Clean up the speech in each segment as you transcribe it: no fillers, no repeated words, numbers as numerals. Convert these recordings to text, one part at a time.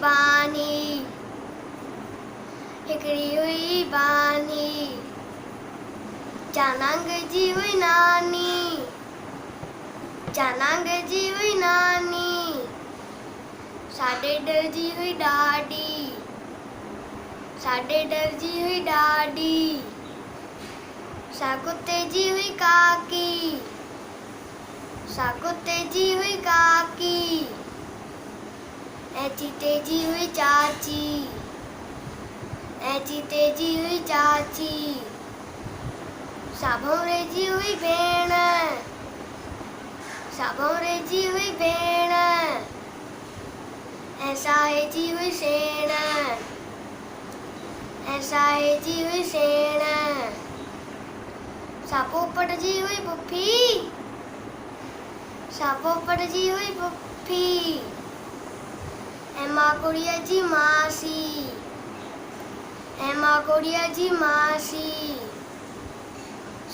बानी, हिकड़ी हुई बानी, चानंग जी हुई नानी, चानंग जी हुई नानी, साडे डर जी हुई डाडी, साडे डर जी हुई डाडी, साकुत्ते जी हुई काकी, साकुत्ते जी हुई काकी, ऐची तेजी हुई चाची, ऐची तेजी हुई चाची, साभौरे जी हुई भेण, साभौरे जी हुई भेण, ऐसाए जी हुई सेण, ऐसाए जी हुई सेण, सापोपट जी हुई पुफी, सापोपट जी हुई पुफी, एमा कुड़िया जी मासी, एमा कुड़िया जी मासी,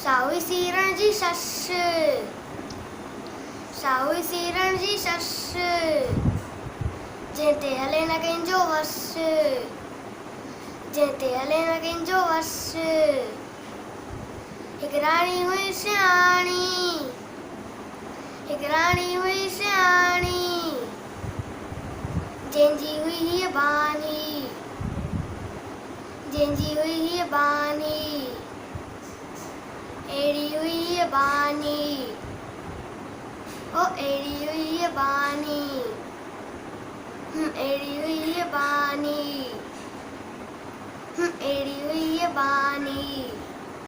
साहुई सीरण जी सस, साहुई सीरण जी सस, जेते हले न कंहिंजो वस, जेते हले न कंहिंजो वस, हिक राणी हुई सियाणी, हिक राणी हुई सियाणी, जंहिंजी हुई हीअ बानी, जंहिंजी हुई हीअ बानी, अहिड़ी हुई हीअ बानी, ओ अहिड़ी हुई हीअ बानी, अहिड़ी हुई हीअ बानी, अहिड़ी हुई हीअ बानी।